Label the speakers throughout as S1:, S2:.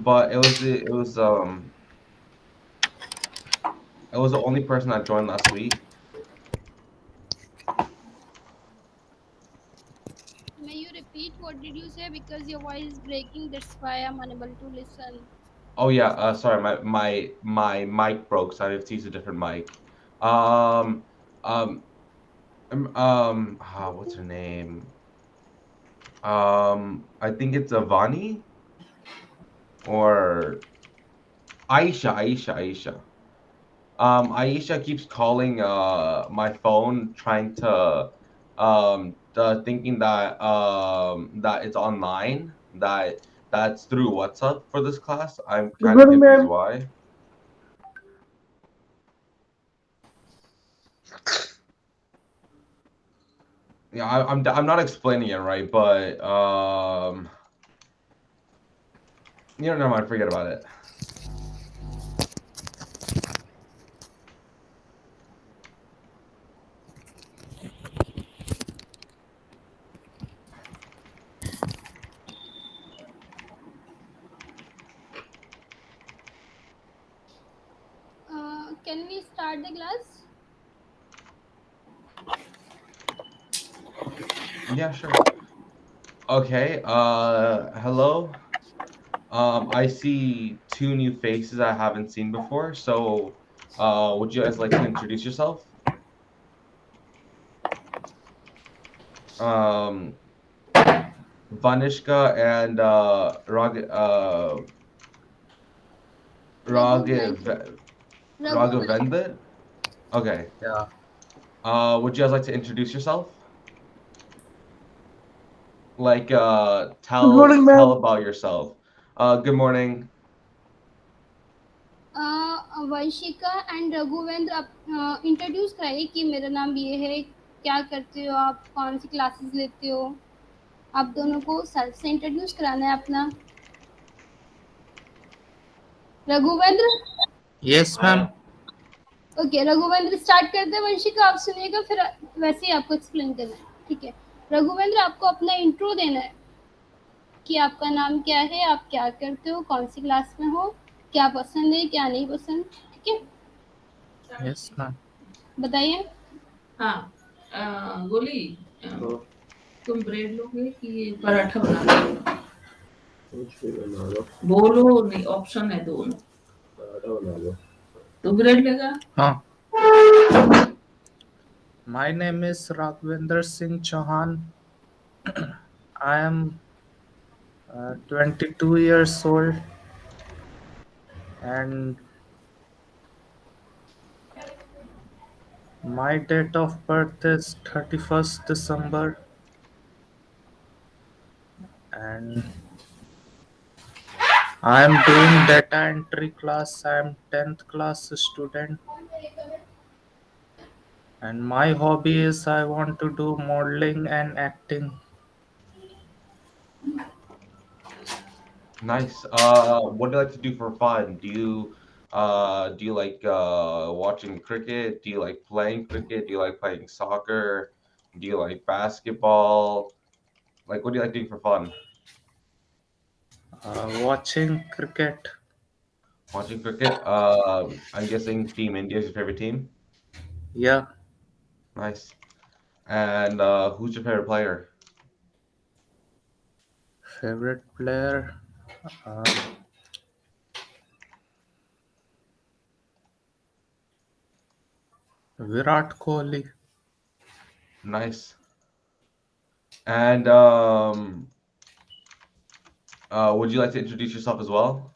S1: but it was the only person that joined last week.
S2: May you repeat what did you say, because your voice is breaking, that's why I'm unable to listen.
S1: Oh yeah, sorry, my mic broke, so I have to use a different mic. Um, um, what's her name? I think it's Avani or Aisha. Aisha keeps calling my phone, trying to thinking that it's online, that's through WhatsApp for this class. I'm
S3: Good
S1: kind of
S3: morning,
S1: confused
S3: ma'am.
S1: why. Yeah, I'm not explaining it right, but never mind, forget about it.
S2: Can we start the class?
S1: Yeah, sure. Okay. Hello. I see two new faces I haven't seen before. So, would you guys like to introduce yourself? Um, Vanishka and Raghav
S2: Raghuvendu. Raghuvendu.
S1: Raghavendra. Okay.
S3: Yeah.
S1: Would you guys like to introduce yourself? Like,
S3: Good morning,
S1: tell
S3: ma'am.
S1: about yourself. Good morning.
S2: Vanshika and Raghuvendra आप introduce कराइए कि मेरा नाम ये है, क्या करते हो आप, कौन सी क्लासेस लेते हो। आप दोनों को सेल्फ से इंट्रोड्यूस कराना है अपना। Raghuvendra.
S3: Yes, ma'am.
S2: Okay Raghuvendra start करते हैं, वंशिका आप सुनिएगा, फिर वैसे ही आपको एक्सप्लेन करना है, ठीक है। रघुवेंद्र आपको अपना इंट्रो देना है कि आपका नाम क्या है, आप क्या करते हो, कौन सी क्लास में हो, क्या पसंद है क्या नहीं पसंद, ठीक है।
S3: Yes, ma'am.
S2: बताइए।
S4: हाँ गोली तुम ब्रेड लोगे कि पराठा बना लो? बोलो नहीं, ऑप्शन है दोनों। तो ब्रेड लेगा?
S3: Huh. My name is Raghvendra Singh Chauhan. I am 22 years old and my date of birth is 31st December and I am doing data entry class. I am 10th class student and my hobby is I want to do modeling and acting.
S1: Nice. What do you like to do for fun? Do you like watching cricket? Do you like playing cricket? Do you like playing soccer? Do you like basketball? Like, what do you like doing for fun?
S3: Watching cricket.
S1: Watching cricket. I'm guessing Team India is your favorite team.
S3: Yeah,
S1: Nice. And who's your favorite player?
S3: favorite player. Uh, Virat Kohli.
S1: Nice. And would you like to introduce yourself as well?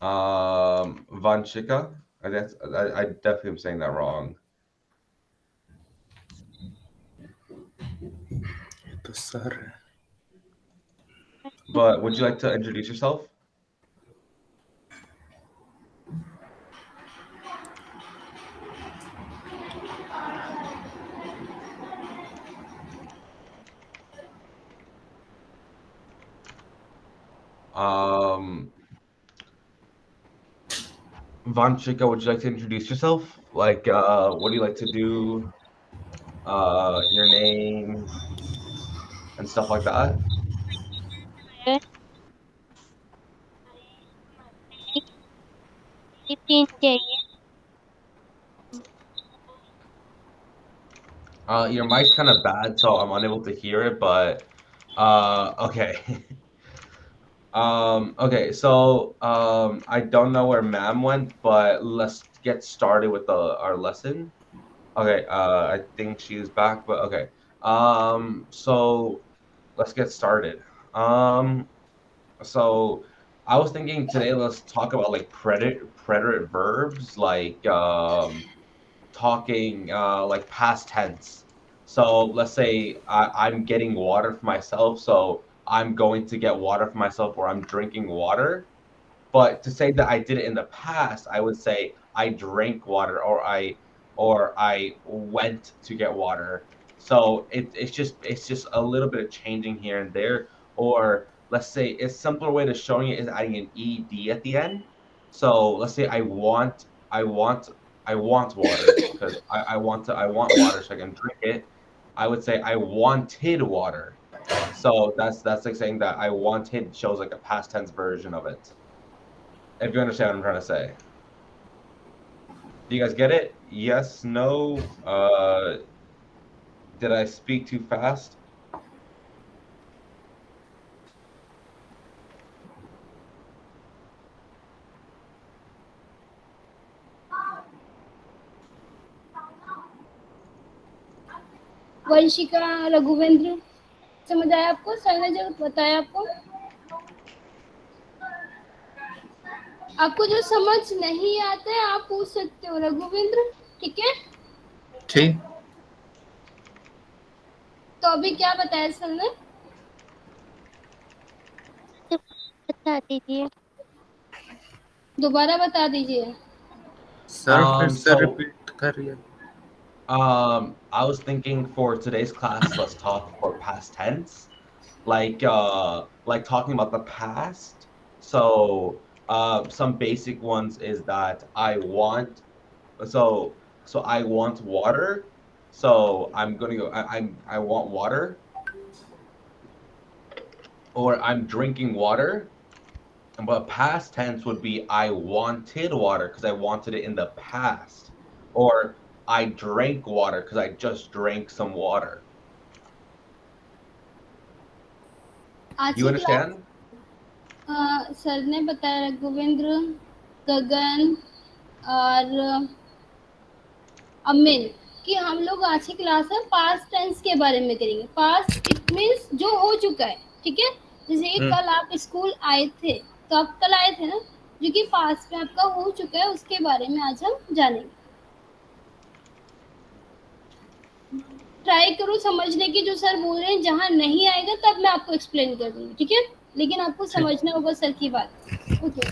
S1: Vanchika. I definitely am saying that wrong.
S3: तो sir
S1: But would you like to introduce yourself? Um, Vanchika, would you like to introduce yourself? Like, what do you like to do? Your name and stuff like that.
S5: 15 चाहिए।
S1: Your mic's kind of bad, so I'm unable to hear it, but okay. Okay, so I don't know where ma'am went, but let's get started with our lesson. Okay, I think she's back, but okay. So let's get started. Um, so I was thinking today let's talk about like preterite verbs, like talking like past tense. So let's say I'm getting water for myself, so I'm going to get water for myself, or I'm drinking water. But to say that I did it in the past, I would say I drank water, or I went to get water. So it's just a little bit of changing here and there. Or let's say a simpler way to showing it is adding an ed at the end. So let's say I want water because I want water so I can drink it. I would say I wanted water. So that's like saying that I wanted shows like a past tense version of it. If you understand what I'm trying to say. Do you guys get it? Yes, no? Did I speak too fast?
S2: Vanshika, Raghuvendra, समझ आया आपको? Sir ने जो बताया आपको, आपको जो समझ नहीं आता है आप पूछ सकते हो रघुवेंद्र, ठीक है?
S3: ठीक।
S2: तो अभी क्या बताया सर ने?
S5: बता दीजिए।
S2: दोबारा बता दीजिए।
S3: सर फिर से
S1: So
S3: रिपीट करिए।
S1: I was thinking for today's class, let's talk for past tense, like talking about the past. So some basic ones is that so I want water. So I'm gonna go. I want water, or I'm drinking water. But past tense would be I wanted water because I wanted it in the past, or I drank water because I just drank some water.
S2: आज
S1: You
S2: की class
S1: understand?
S2: Sir ने बताया, रघुवेंद्र, गगन और अमिन, कि हम लोग आज की क्लास में पास्ट टेंस के बारे में करेंगे। पास्ट इट मीन्स जो हो चुका है, ठीक है? जैसे कि कल आप स्कूल आए थे, तो आप कल आए थे ना, जो कि पास्ट में आपका हो चुका है उसके बारे में आज हम जानेंगे। ट्राई करो समझने की, जो सर बोल रहे हैं, जहाँ नहीं आएगा तब मैं आपको एक्सप्लेन कर दूंगी, ठीक है? लेकिन आपको समझना होगा सर की बात। Okay,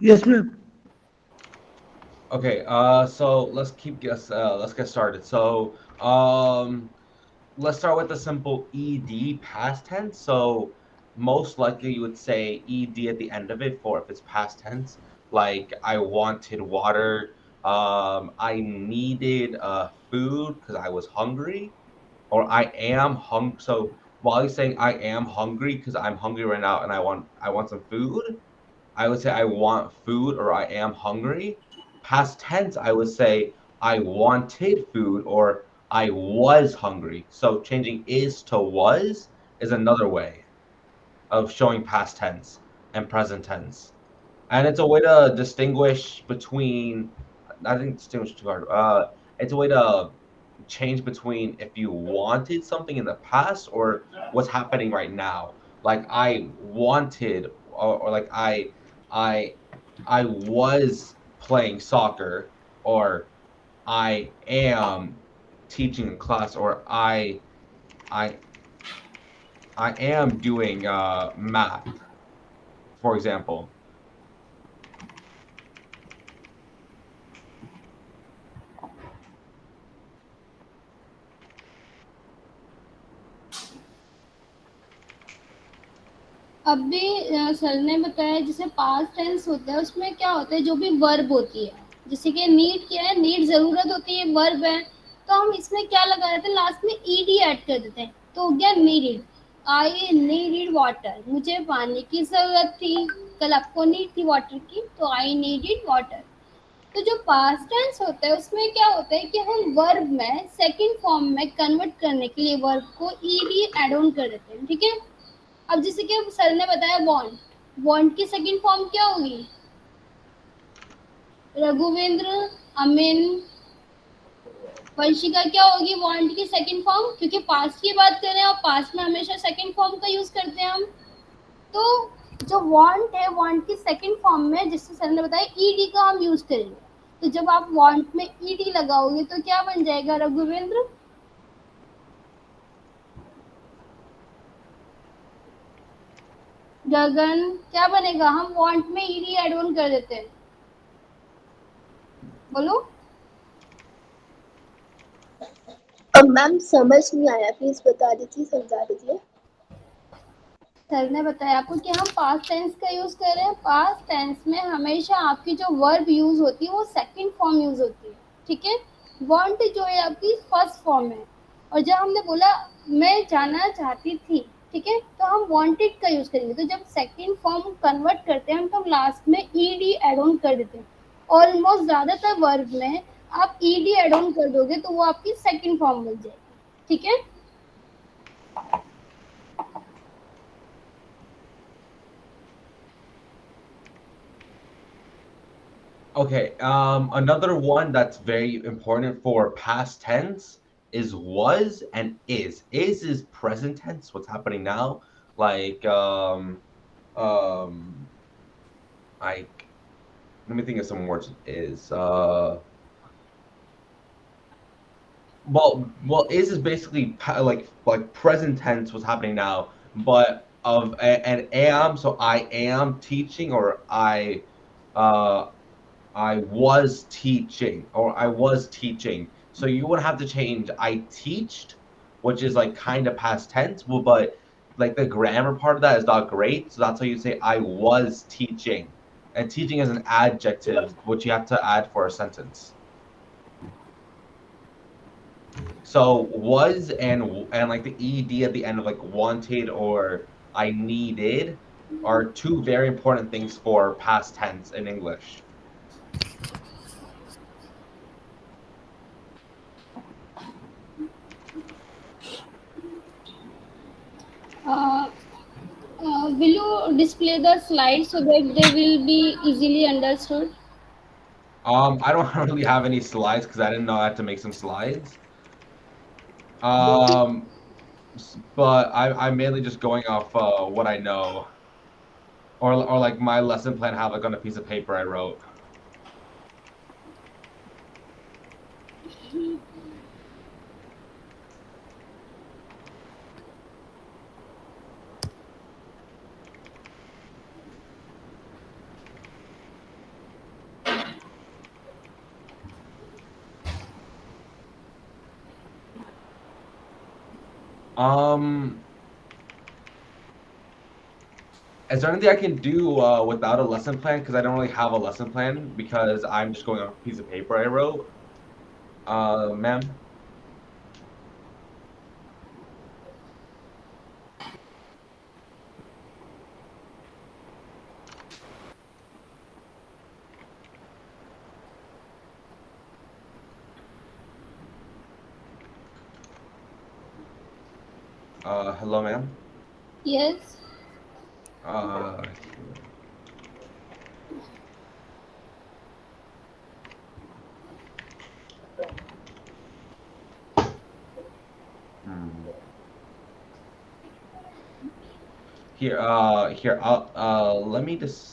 S6: Yes, ma'am.
S1: Okay. So let's get started. So let's start with the simple ed past tense. So most likely you would say ed at the end of it for if it's past tense, like I wanted water, I needed food because I was hungry, or I am hung. So while he's saying I am hungry because I'm hungry right now and I want some food, I would say I want food or I am hungry. Past tense, I would say I wanted food or I was hungry. So changing is to was is another way of showing past tense and present tense. And it's a way to distinguish between, I think distinguish is too hard. It's a way to change between if you wanted something in the past or what's happening right now. Like I wanted, or like I I was playing soccer, or I am teaching a class, or I I am doing math, for example.
S2: अभी sir ने बताया जैसे past tense होता है उसमें क्या होता है, जो भी वर्ब होती है, जैसे कि नीड क्या है, नीड जरूरत होती है, वर्ब है, तो हम इसमें क्या लगा देते हैं, लास्ट में ईडी ऐड कर देते हैं, तो हो गया नीडेड। आई नीडेड वाटर, मुझे पानी की जरूरत थी। कल आपको नीड थी वाटर की, तो आई नीडेड वाटर। तो जो पास्ट टेंस होता है उसमें क्या होता है कि हम वर्ब में सेकंड फॉर्म में कन्वर्ट करने के लिए वर्ब को ईडी एड ऑन कर देते हैं, ठीक है। अब जैसे कि सर ने बताया वांट, वांट की सेकंड फॉर्म क्या होगी? रघुवेंद्र, अमिन, वंशिका, क्या होगी वांट की सेकंड फॉर्म? क्योंकि पास्ट की बात कर रहे हैं और पास्ट में हमेशा सेकंड फॉर्म का यूज करते हैं हम। तो जो वांट है, वांट की सेकंड फॉर्म में जिससे सर ने बताया ईडी का हम यूज करेंगे। तो जब आप वांट में ईडी लगाओगे तो क्या बन जाएगा रघुवेंद्र? गगन, क्या बनेगा? हम वांट में ईडी एड ऑन कर देते हैं, बोलो।
S7: मैम समझ नहीं आया, प्लीज बता दीजिए, समझा दीजिए।
S2: सर ने बताया आपको कि हम पास्ट टेंस का यूज कर रहे हैं। पास्ट टेंस में हमेशा आपकी जो वर्ब यूज होती है वो सेकंड फॉर्म यूज होती है, ठीक है। वांट जो है आपकी फर्स्ट फॉर्म है। और जब हमने बोला मैं जाना चाहती थी, ठीक है, तो हम वांटेड का यूज करेंगे। तो जब सेकंड फॉर्म कन्वर्ट करते हैं हम तो लास्ट में ईडी एड ऑन कर देते हैं। ऑलमोस्ट ज्यादातर वर्ब में आप ईडी एड ऑन कर दोगे तो वो आपकी सेकंड फॉर्म बन जाएगी, ठीक है।
S1: Okay, another one that's very important for past tense is was and is. Is present tense, what's happening now. Like like let me think of some words. Is well is basically like present tense, what's happening now, but of an am, so I am teaching, or uh I was teaching, or I was teaching. So you would have to change I teached, which is like kind of past tense, well, but like the grammar part of that is not great. So that's how you say I was teaching. And teaching is an adjective, which you have to add for a sentence. So was and like the ed at the end of like wanted or I needed are two very important things for past tense in English.
S2: Will you display the slides so that they will be easily understood?
S1: I don't really have any slides because I didn't know I had to make some slides. But I'm mainly just going off what I know, or like my lesson plan, have like on a piece of paper I wrote. Is there anything I can do without a lesson plan? Because I don't really have a lesson plan because I'm just going off a piece of paper I wrote. Ma'am? Hello, ma'am?
S2: Yes.
S1: Uh, Here, I'll, let me just,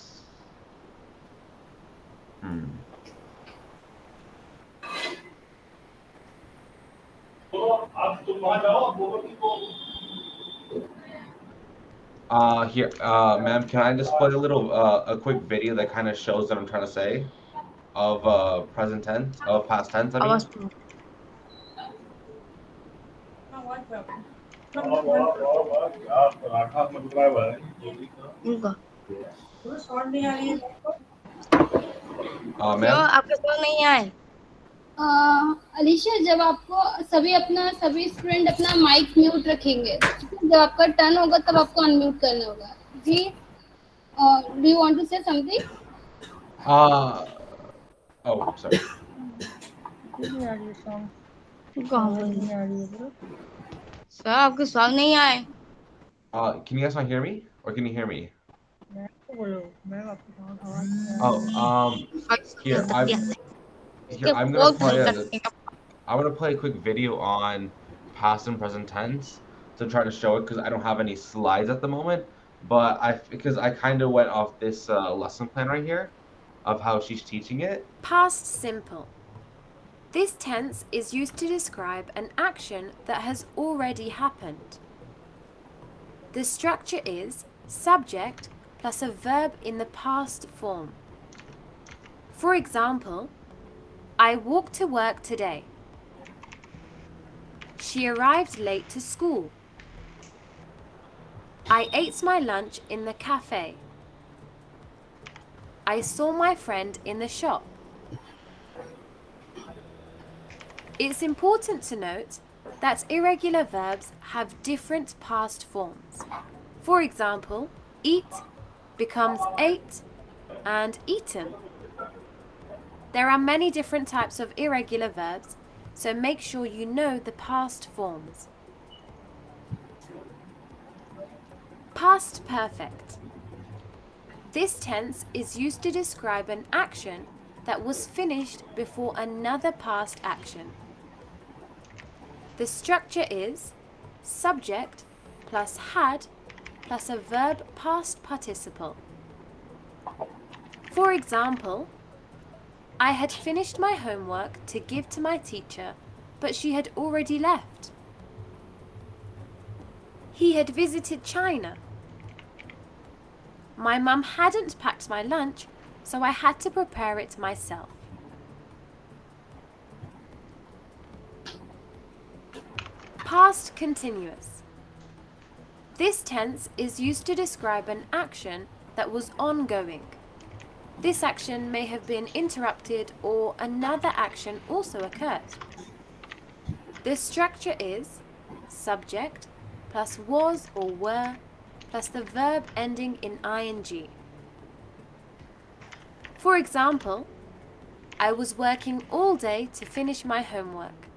S1: Here, ma'am, can I just play a little, a quick video that kind of shows what I'm trying to say of, present tense, of past tense, I mean?
S5: क्यों
S1: Ma'am?
S5: आपके school नहीं आए?
S2: अलीशा, जब आपको सभी student अपना mic mute रखेंगे, जब आपका टर्न होगा तब आपको अनम्यूट करना होगा जी। Do you want to say something?
S1: Uh, oh, sorry.
S6: नहीं आ रही है सॉन्ग
S5: कहाँ
S6: आवाज
S5: पर
S6: नहीं आ रही है ब्रो
S5: सर आपके सॉन्ग नहीं आए
S1: Can you guys not hear me, or can you hear me?
S6: मैं तो बोलो मैं आपकी सॉन्ग आवाज नहीं आ
S1: Oh,
S6: रही
S1: here
S5: इसके
S1: I'm gonna
S5: फोर्थ
S1: play
S5: नहीं
S1: a
S5: करते हैं
S1: I'm gonna play a quick video on past and present tense to try to show it because I don't have any slides at the moment. But because I kind of went off this lesson plan right here of how she's teaching it.
S8: Past simple. This tense is used to describe an action that has already happened. The structure is subject plus a verb in the past form. For example, I walked to work today. She arrived late to school. I ate my lunch in the cafe. I saw my friend in the shop. It's important to note that irregular verbs have different past forms. For example, eat becomes ate and eaten. There are many different types of irregular verbs, so make sure you know the past forms. Past perfect. This tense is used to describe an action that was finished before another past action. The structure is subject plus had plus a verb past participle. For example, I had finished my homework to give to my teacher, but she had already left. He had visited China. My mum hadn't packed my lunch, so I had to prepare it myself. Past continuous. This tense is used to describe an action that was ongoing. This action may have been interrupted or another action also occurred. The structure is subject plus was or were plus the verb ending in ing. For example, I was working all day to finish my homework.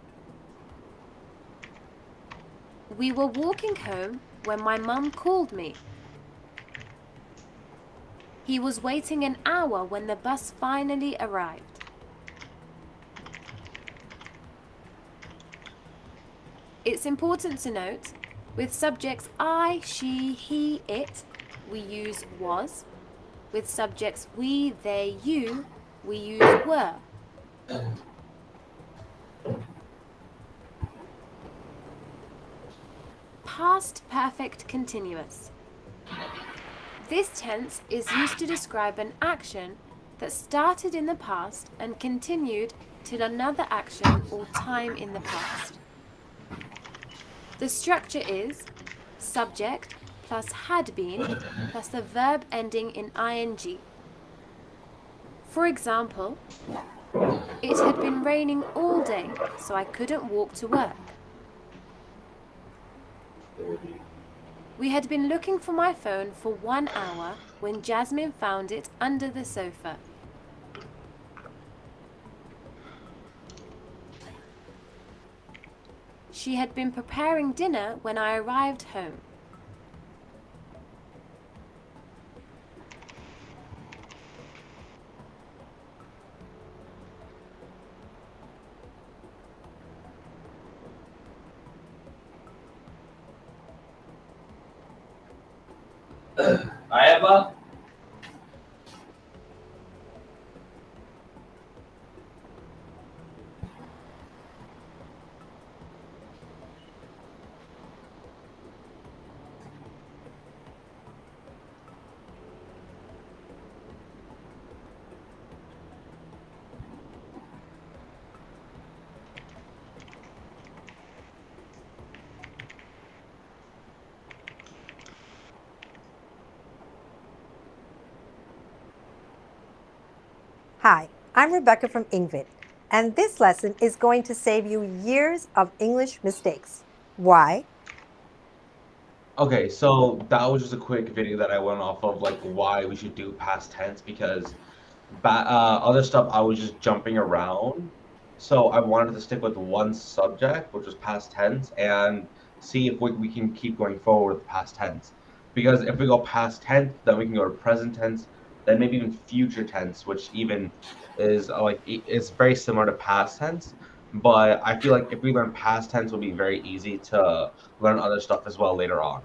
S8: We were walking home when my mum called me. He was waiting an hour when the bus finally arrived. It's important to note, with subjects I, she, he, it, we use was. With subjects we, they, you, we use were. Past perfect continuous. This tense is used to describe an action that started in the past and continued till another action or time in the past. The structure is subject plus had been plus the verb ending in ing. For example, it had been raining all day, so I couldn't walk to work. We had been looking for my phone for 1 hour when Jasmine found it under the sofa. She had been preparing dinner when I arrived home.
S9: आया बा
S10: Hi, I'm Rebecca from Ingvid, and this lesson is going to save you years of English mistakes. Why?
S1: Okay, so that was just a quick video that I went off of, like why we should do past tense, because other stuff I was just jumping around. So I wanted to stick with one subject, which was past tense, and see if we can keep going forward with past tense. Because if we go past tense, then we can go to present tense, then maybe even future tense, which even is it's very similar to past tense. But I feel like if we learn past tense, it'll be very easy to learn other stuff as well later on.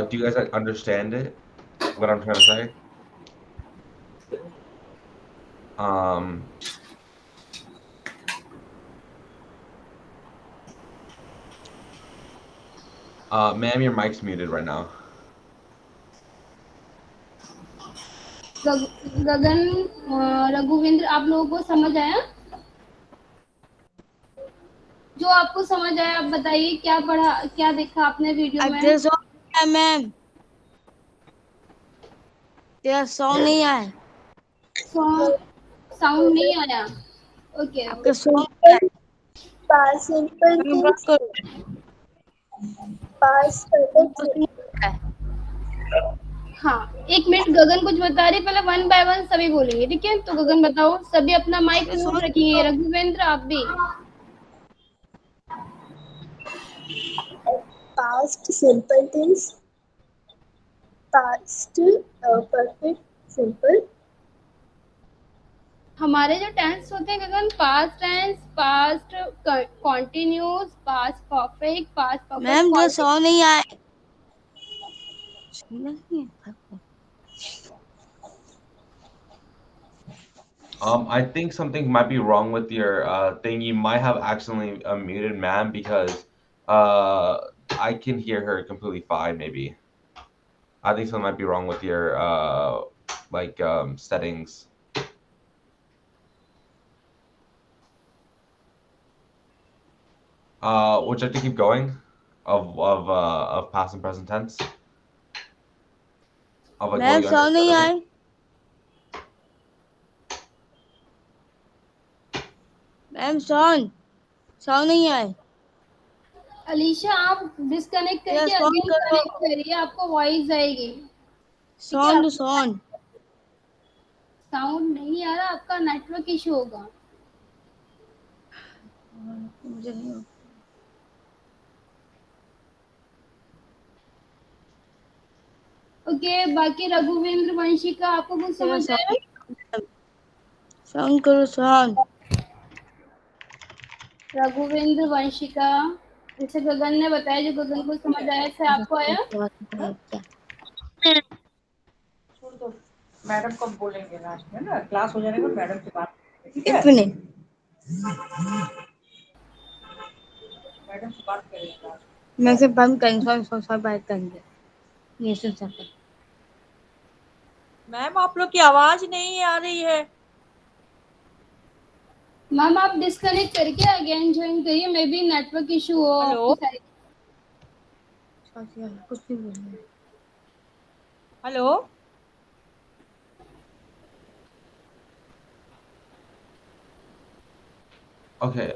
S1: Do you guys like understand it? What I'm trying to say? Um, ma'am, your mic's muted right now.
S2: गगन, रघुवेंद्र, आप लोगों को समझ आया? जो आपको समझ आया आप बताइए, क्या पढ़ा, क्या देखा आपने वीडियो में?
S5: मैम तेरा सॉन्ग नहीं आया,
S2: साउंड नहीं आया। ओके,
S5: आपका song
S7: Past simple things. Past perfect.
S2: हाँ, एक मिनट, गगन कुछ बता रही, पहले वन बाय वन सभी बोलेंगे, ठीक है? तो गगन बताओ, सभी अपना माइक म्यूट रखिए, रघुवेंद्र आप भी।
S7: Past simple things. Past perfect simple.
S2: हमारे जो टेंस होते हैं Gagan, past tense, past continuous, past perfect, past perfect.
S5: Ma'am तेरा सॉन्ग नहीं आया।
S1: I think something might be wrong with your thing. You might have accidentally muted ma'am, because I can hear her completely fine. Maybe I think something might be wrong with your settings. Would you like to keep going of past and present tense? Of like
S5: ma'am
S1: what you
S5: song नहीं आया,
S1: understood?
S5: Ma'am song नहीं आया।
S2: अलीशा, आप disconnect
S5: तेरा
S2: करके
S5: song
S2: again
S5: करो,
S2: connect करिए, आपको वॉइस आएगी। ठीक है,
S5: सॉन्ग सॉन्ग
S2: साउंड नहीं आ रहा, आपका नेटवर्क इशू होगा।
S5: मुझे नहीं
S2: ओके, बाकी रघुवेंद्र, वंशिका, आपको कुछ
S5: तेरा
S2: समझ आया?
S5: सॉन्ग करो सॉन्ग।
S2: रघुवेंद्र, वंशिका, जैसे गगन ने बताया, जो गगन को समझ आया, ऐसे आपको आया?
S6: छोड़ दो, मैडम को बोलेंगे लास्ट में ना, क्लास हो जाने के बाद मैडम से बात करेंगे, ठीक है?
S5: एक मिनट,
S6: मैडम से बात करेंगे लास्ट में।
S5: मैं से बंद करेंगे, सॉरी बात करेंगे, नहीं सुन सकते।
S6: मैम आप लोग की आवाज नहीं आ रही है।
S2: मैम आप डिस्कनेक्ट करके अगेन ज्वाइन करिए, मे बी नेटवर्क इशू हो
S6: हेलो,
S2: आपकी साइड।
S5: कुछ नहीं बोल रहे।
S6: Hello,
S1: Okay.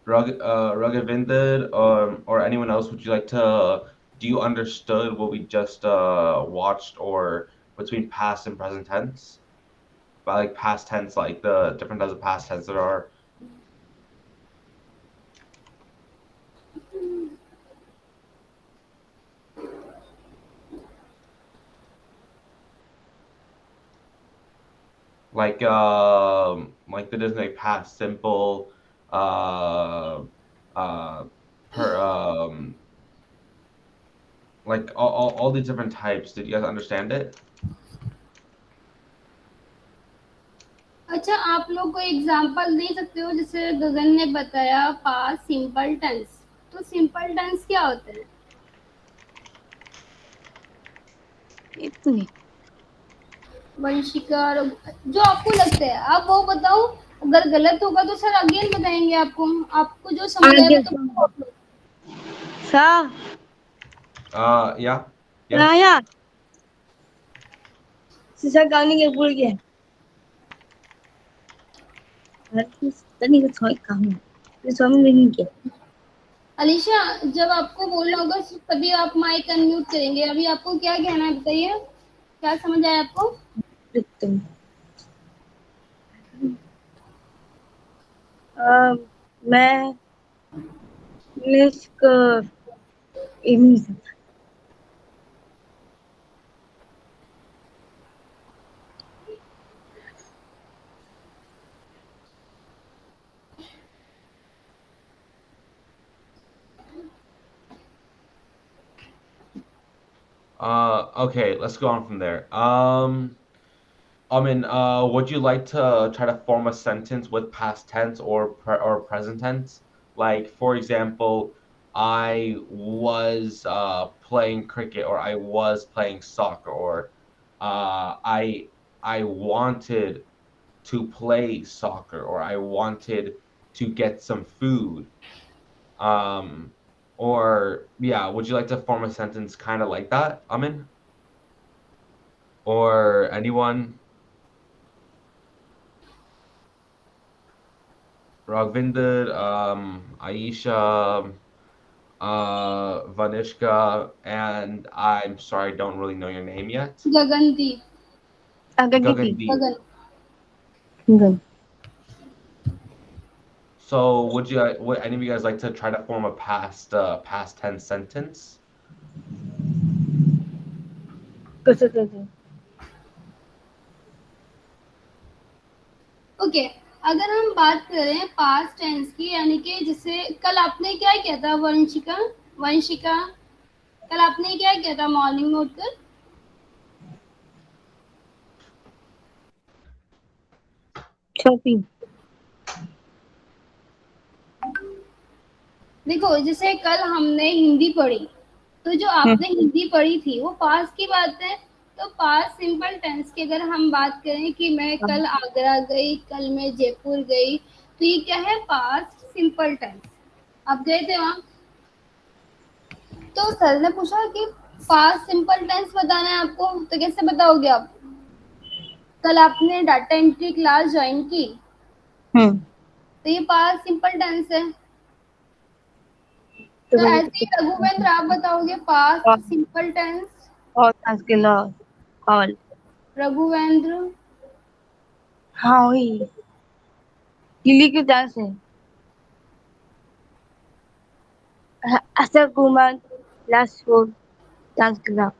S1: Raghavinder, or anyone else, would you like to? Do you understood what we just watched, or between past and present tense? By like past tense, like the different types of past tense there are. Like the Disney past simple, per like all these different types. Did you guys understand it?
S2: अच्छा, आप लोग को example दे सकते हो? जैसे गगन ने बताया past simple tense, तो सिंपल टेंस क्या होता है?
S5: इतनी
S2: वंशिका, जो आपको लगता है आप वो बताओ, अगर गलत होगा तो सर अगेन बताएंगे आपको, आपको जो समझ आएगा तो
S5: सा
S1: Yeah. Yes.
S5: Raya. Sisa kami ke भूल गया तनी को छोड़ काम तो स्वामी नहीं किया
S2: अलीशा, जब आपको बोलना होगा तभी आप माइक अनम्यूट करेंगे। अभी आपको क्या कहना है बताइए, क्या समझ आया आपको?
S5: तुम मैं इंग्लिश का English
S1: Okay, let's go on from there. Would you like to try to form a sentence with past tense or present tense? Like, for example, I was playing cricket, or I was playing soccer, or uh, I I wanted to play soccer, or I wanted to get some food. Um, or yeah, would you like to form a sentence kind of like that, Amin? Or anyone? Ragvinder, Aisha, Vanishka, and I'm sorry, I don't really know your name yet.
S2: Gagandeep.
S5: अगगति
S1: Gagandeep.
S2: Gagan.
S5: Gagan
S1: So would any of you guys like to try to form a past tense sentence?
S5: कैसे कैसे
S2: okay, अगर हम बात करें past tense की, यानी कि जैसे कल आपने क्या किया था वंशिका? वंशिका, कल आपने क्या किया था मॉर्निंग में उठकर?
S5: शॉपिंग
S2: देखो, जैसे कल हमने हिंदी पढ़ी, तो जो आपने हिंदी पढ़ी थी वो पास्ट की बात है। तो पास्ट सिंपल टेंस की अगर हम बात करें कि मैं कल आगरा गई, कल मैं जयपुर गई, तो ये क्या है? Past simple tense. आप गए थे वहां, तो सर ने पूछा कि पास्ट सिंपल टेंस बताना है आपको, तो कैसे बताओगे आप? कल आपने डाटा एंट्री क्लास ज्वाइन की, तो ये पास्ट सिंपल टेंस है। तो ऐसे ही रघुवेंद्र, आप बताओगे पास्ट सिंपल टेंस?
S5: और आज के लॉ कॉल
S2: रघुवेंद्र,
S5: हाँ वही दिल्ली के डांस है Ashok Kumar last four dance club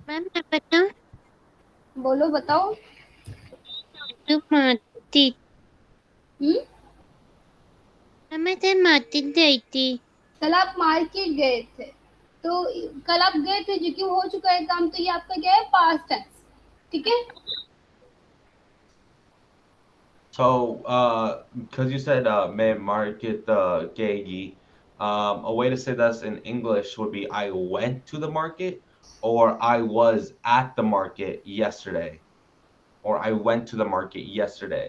S5: ma'am मैं बताऊं
S2: बोलो, बताओ।
S5: तो मार्केट मैं तो मार्केट गई थी
S2: कल आप मार्केट गए थे, तो कल आप गए थे जो कि हो चुका है काम, तो ये आपका क्या है? Past tense. ठीक है।
S1: So, because you said "मैं market गएगी," a way to say this in English would be "I went to the market," or "I was at the market yesterday," or "I went to the market yesterday."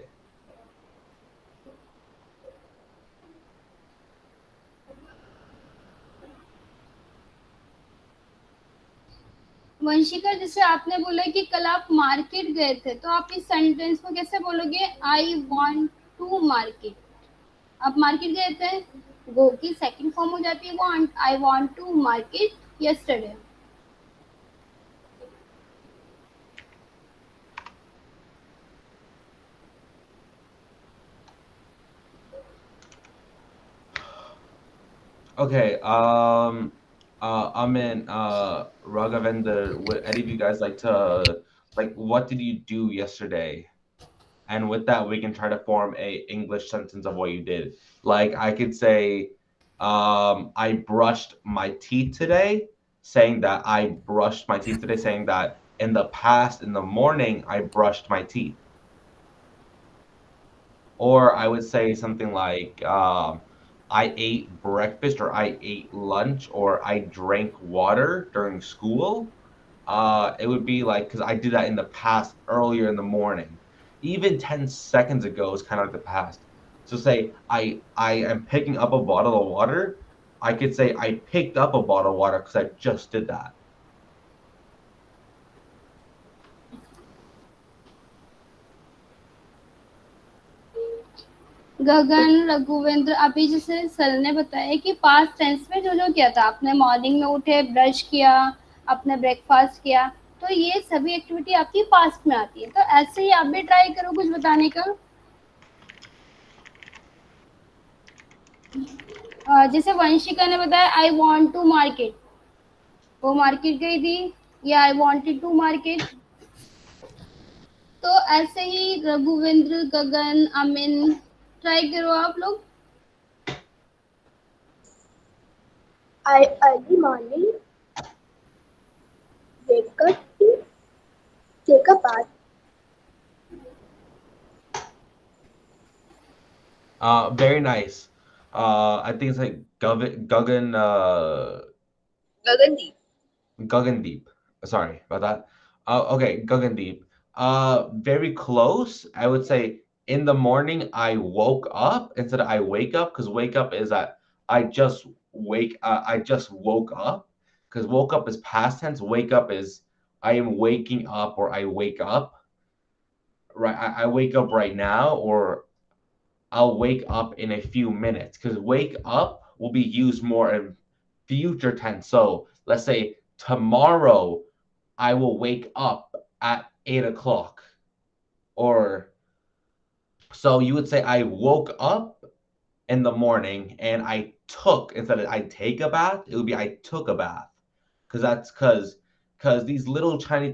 S2: Vanshika, जैसे आपने बोला कि कल आप market गए थे, तो आप इस सेंटेंस को कैसे बोलोगे? I went to market. आप मार्केट गए थे, गो की सेकंड फॉर्म हो जाती है went. I went to market yesterday.
S1: Okay. Amin, Raghavendra, would any of you guys like to like what did you do yesterday? And with that, we can try to form a English sentence of what you did. Like I could say, I brushed my teeth today, saying that I brushed my teeth today, saying that in the past, in the morning, I brushed my teeth. Or I would say something like, I ate breakfast, or I ate lunch, or I drank water during school. It would be like, because I did that in the past earlier in the morning. Even 10 seconds ago is kind of like the past. So say I am picking up a bottle of water. I could say I picked up a bottle of water because I just did that.
S2: गगन, रघुवेंद्र, अभी जैसे sir ने बताया कि past tense में जो जो किया था, आपने मॉर्निंग में उठे, ब्रश किया, आपने ब्रेकफास्ट किया, तो ये सभी एक्टिविटी आपकी पास्ट में आती है। तो ऐसे ही आप भी ट्राई करो कुछ बताने का। जैसे वंशिका ने बताया आई वांट टू मार्केट, वो मार्केट गई थी, या आई वांटेड टू मार्केट। तो ऐसे ही रघुवेंद्र, गगन, अमिन, ट्राई करो आप लोग।
S7: I early morning wake up to take a bath.
S1: Very nice. I think it's like
S5: Gagandeep.
S1: Guggendeep. Sorry about that. Okay, Guggendeep. Very close. I would say in the morning I woke up instead of I wake up, because wake up is that I just woke up, because woke up is past tense. Wake up is I am waking up, or I wake up. Right, I wake up right now, or I'll wake up in a few minutes, because wake up will be used more in future tense. So let's say tomorrow I will wake up at 8 o'clock. Or so you would say I woke up in the morning and I took, instead of I take a bath, it would be I took a bath. Because these little tiny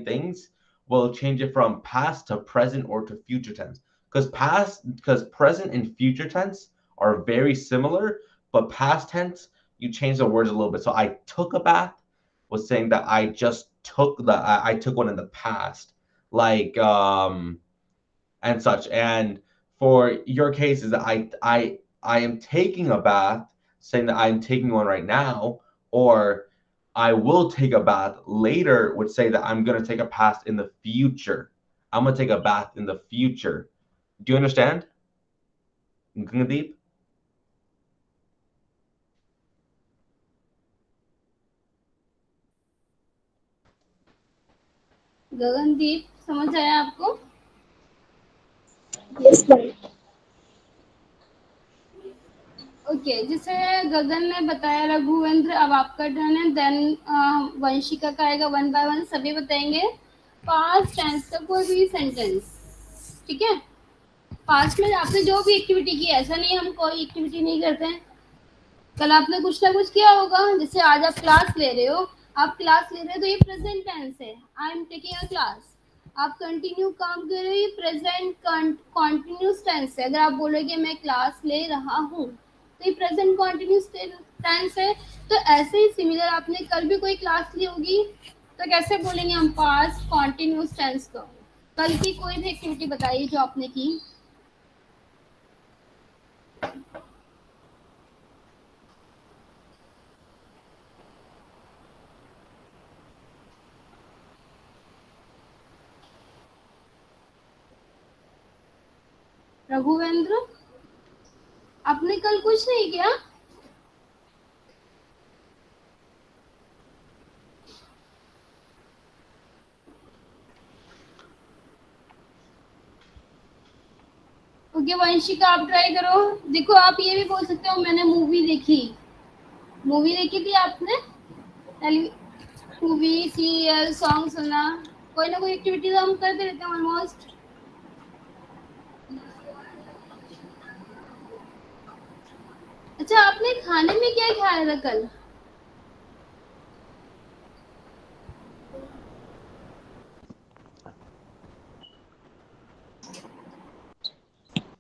S1: things will change it from past to present or to future tense. Because present and future tense are very similar, but past tense you change the words a little bit. So I took a bath was saying that I just I took one in the past, like and such. And for your case is that I am taking a bath, saying that I'm taking one right now, or I will take a bath later would say that I'm gonna take a bath in the future. I'm gonna take a bath in the future. Do you understand? Deep?
S2: Gagandeep, समझ आया आपको?
S7: Yes, ma'am.
S2: Okay, जैसे गगन ने बताया, रघुवेंद्र अब आपका turn है, then Vanshika का आएगा। वन बाय वन सभी बताएंगे पास्ट टेंस का कोई भी सेंटेंस, ठीक है? पास्ट में आपने जो भी एक्टिविटी की, ऐसा नहीं हम कोई एक्टिविटी नहीं करते हैं। कल आपने कुछ ना कुछ किया होगा, जैसे आज आप क्लास ले रहे हो, आप क्लास ले रहे हो तो ये प्रेजेंट टेंस है, I am taking a class. आप कंटिन्यू काम कर रहे हो, ये प्रेजेंट कॉन्टिन्यूस टेंस है। अगर आप बोलोगे मैं क्लास ले रहा हूँ, तो ये प्रेजेंट कॉन्टिन्यूस टेंस है। तो ऐसे ही सिमिलर आपने कल भी कोई क्लास ली होगी, तो कैसे बोलेंगे हम पास्ट कॉन्टिन्यूस टेंस को? कल की कोई भी एक्टिविटी बताइए जो आपने की। रघुवेंद्र, आपने कल कुछ नहीं किया? ओके वंशिका, आप ट्राई करो। देखो आप ये भी बोल सकते हो मैंने मूवी देखी। मूवी देखी थी आपने? मूवी, सीरियल, सॉन्ग सुना, कोई ना कोई एक्टिविटी तो हम करते रहते हैं ऑलमोस्ट। अच्छा, आपने खाने में क्या खाया था कल?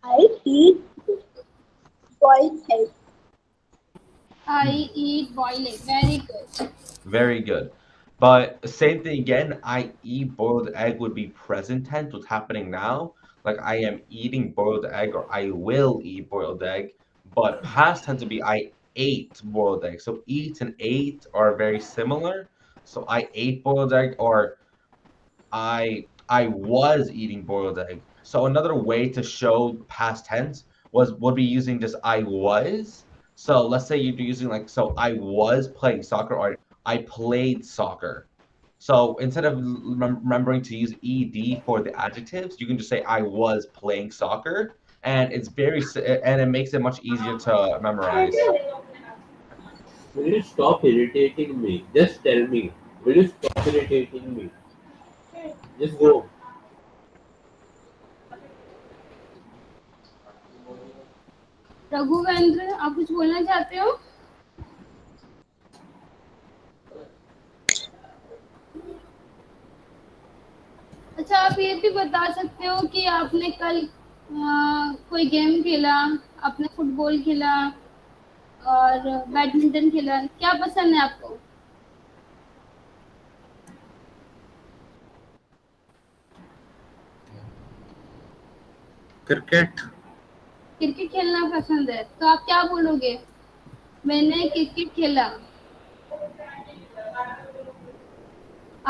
S7: I eat boiled egg.
S2: I eat boiled egg, very good.
S1: Very good. But same thing again, I eat boiled egg would be present tense, what's happening now. Like I am eating boiled egg, or I will eat boiled egg. But past tense would be I ate boiled egg. So eat and ate are very similar. So I ate boiled egg, or I was eating boiled egg. So another way to show past tense would be using just I was. So let's say you're using like, so I was playing soccer or I played soccer. So instead of remembering to use ed for the adjectives, you can just say I was playing soccer, and and it makes it much easier to memorize.
S9: Will you stop irritating me? Just tell me. Will you stop irritating me? Just go.
S2: Raghuvendra, आप कुछ बोलना चाहते हो? अच्छा, आप ये भी बता सकते हो कि आपने कल कोई गेम खेला, आपने फुटबॉल खेला और बैडमिंटन खेला, क्या पसंद है आपको?
S3: क्रिकेट।
S2: क्रिकेट खेलना पसंद है, तो आप क्या बोलोगे? मैंने क्रिकेट खेला।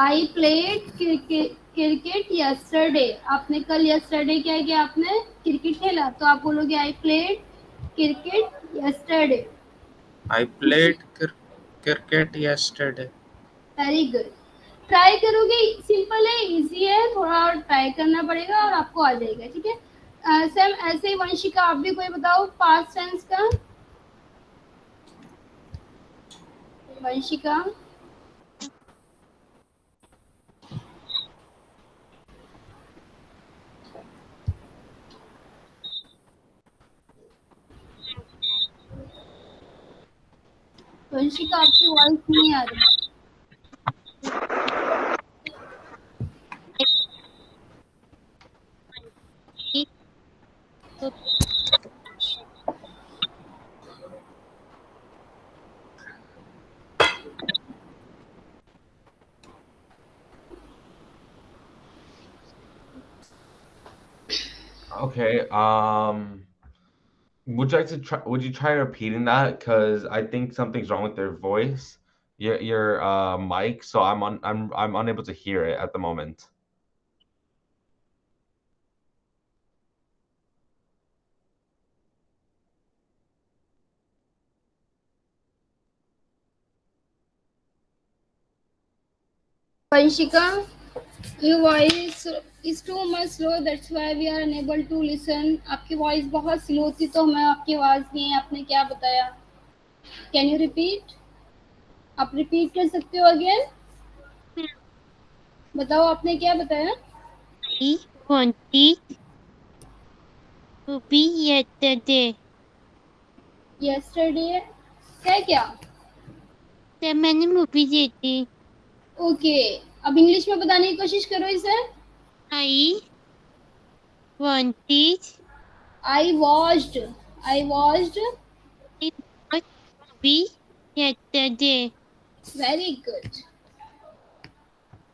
S2: I played cricket yesterday. आपने कल यस्टरडे क्या किया? आपने क्रिकेट खेला, तो आप बोलोगे I played cricket yesterday.
S3: I played cricket yesterday.
S2: Very good. Try करोगे, सिंपल है, इजी है, थोड़ा और ट्राई करना पड़ेगा और आपको आ जाएगा, ठीक है। सेम ऐसे ही वंशिका, आप भी कोई बताओ पास्ट टेंस का। वंशिका, वंशिका आपकी वॉइस नहीं आ रही।
S1: Okay. Would you try repeating that? Because I think something's wrong with their voice, your mic. So I'm unable to hear it at the moment.
S2: Vanshika, your voice is too much slow, that's why we are unable to listen. आपकी voice बहुत slow थी, तो हमें आपकी आवाज नहीं, आपने क्या बताया? Can you repeat? आप रिपीट कर सकते हो अगेन? बताओ आपने क्या बताया?
S11: I wanted to be yesterday.
S2: Yesterday है क्या?
S11: तो मैंने मूवी देखी।
S2: ओके, अब इंग्लिश में बताने की कोशिश करो इसे।
S11: I wanted
S2: I watched, I watched.
S11: I watched movie yesterday.
S2: Very good.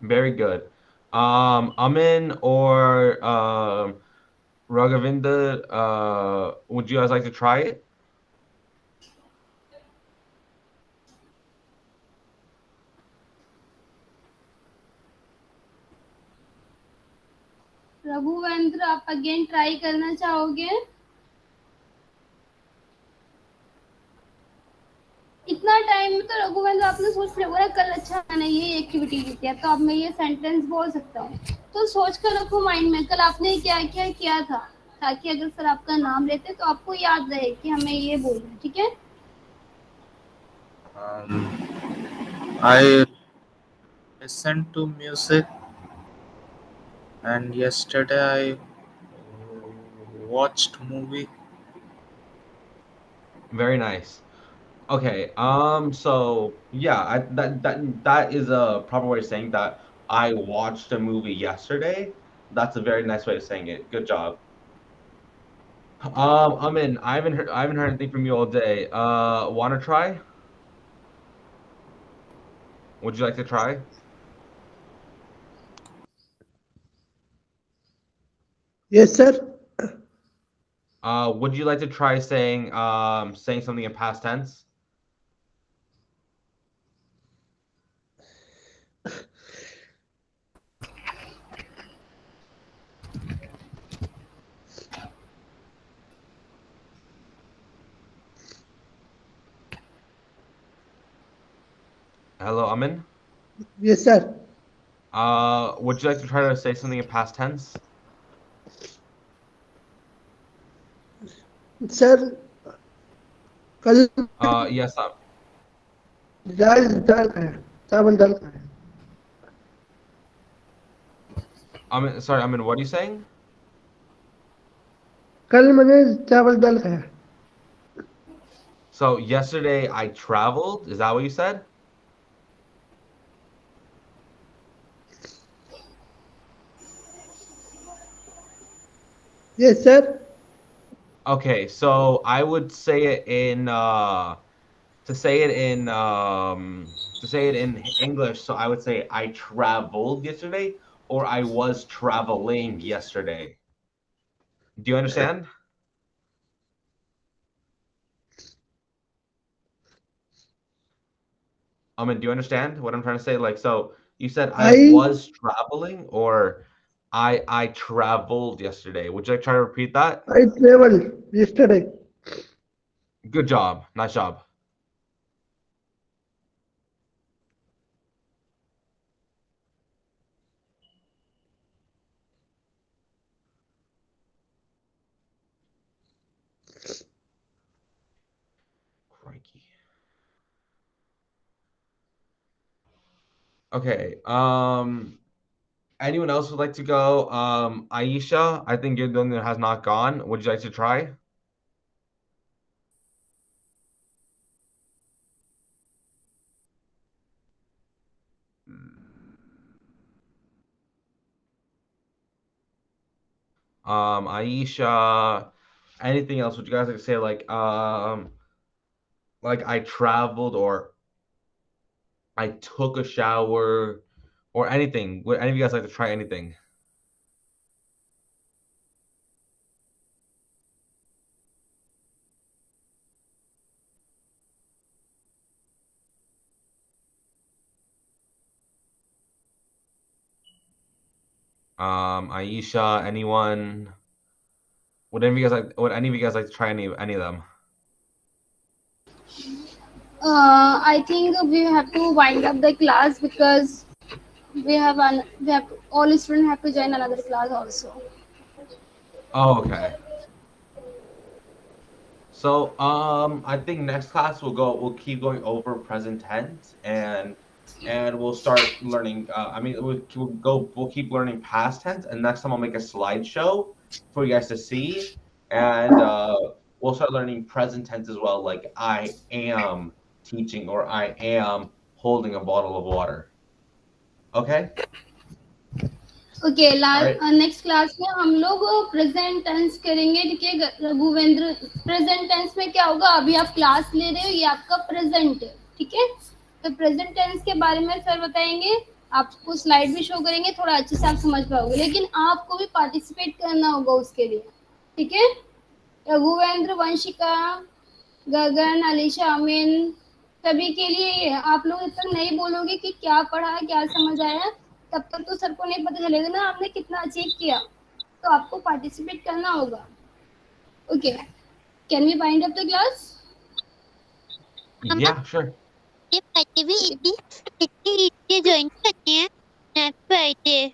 S1: Very good. Amin or Raghavinda, would you guys like to try it?
S2: Raghuvendra, आप अगेन ट्राई करना चाहोगे? इतना टाइम में तो रघुवेंद्र आपने सोच लिया होगा कल अच्छा मैंने ये एक्टिविटी की थी, तो अब मैं ये सेंटेंस बोल सकता हूँ। तो सोच कर रखो माइंड में कल आपने क्या क्या किया था, ताकि अगर सर आपका नाम लेते तो आपको याद रहे कि हमें ये बोलना है, ठीक है?
S3: I listened to music, and yesterday I watched movie.
S1: Very nice. Okay. So yeah, that is a proper way of saying that I watched a movie yesterday. That's a very nice way of saying it. Good job. Amin, I haven't heard anything from you all day. Wanna try? Would you like to try?
S12: Yes, sir.
S1: Would you like to try saying something in past tense? Hello, Amin.
S12: Yes, sir.
S1: Would you like to try to say something in past tense?
S12: Sir, कल
S1: Yes.
S12: दाल दाल खाया चावल दाल खाया
S1: Amin, sorry, Amin. What are you saying?
S12: कल मैंने चावल दाल खाया
S1: So yesterday I traveled. Is that what you said?
S12: Yes, sir.
S1: Okay, so I would say it in to say it in English, so I would say I traveled yesterday or I was traveling yesterday. Do you understand? Do you understand what I'm trying to say? Like, so you said I
S12: I
S1: was traveling or I traveled yesterday. Would you like to try to repeat that?
S12: I traveled yesterday.
S1: Good job. Nice job. Crikey. Okay. Anyone else would like to go? Aisha, I think you're the one that has not gone. Would you like to try? Aisha, anything else? Would you guys like to say like I traveled or I took a shower or anything? Would any of you guys like to try anything? Aisha, anyone? Would any of you guys like to try any of them?
S2: I think we have to wind up the class because all students have to join another class also.
S1: Oh, okay. So, I think next class we'll keep going over present tense and we'll start learning. We'll keep learning past tense, and next time I'll make a slideshow for you guys to see, and we'll start learning present tense as well, like I am teaching or I am holding a bottle of water. Okay.
S2: Okay
S1: All right.
S2: Next class में हम लोग present tense करेंगे। ठीक है Raghuvendra, present tense में क्या होगा, अभी आप क्लास ले रहे हो, ये आपका प्रेजेंट है। ठीक है, तो प्रेजेंट टेंस के बारे में सर बताएंगे, आपको स्लाइड भी शो करेंगे, थोड़ा अच्छे से आप समझ पाओगे, लेकिन आपको भी पार्टिसिपेट करना होगा उसके लिए। ठीक है, रघुवेंद्र, वंशिका, गगन, अलीशा, अमीन, सभी के लिए ये है। आप लोग जब तक नहीं बोलोगे कि क्या पढ़ा है, क्या समझ आया, तब तक तो सर को नहीं पता चलेगा ना आपने कितना अचीव किया। तो आपको पार्टिसिपेट करना होगा। Okay, can we wind up the class?
S1: Yeah, sure.
S11: ये फ्राइडे भी इतनी ज्वाइन करनी है नेक्स्ट फ्राइडे।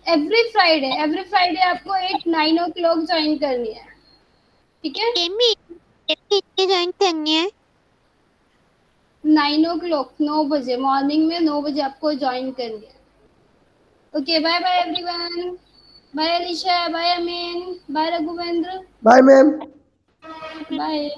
S2: एवरी फ्राइडे आपको 8-9 o'clock ज्वाइन करनी है। ठीक है,
S11: इतनी ज्वाइन करनी है
S2: 9 o'clock, 9 बजे मॉर्निंग में 9 बजे आपको ज्वाइन करनी है। Okay, bye bye everyone, bye Alisha, bye Amin, bye Raghuvendra,
S12: Bye, ma'am.
S2: Bye.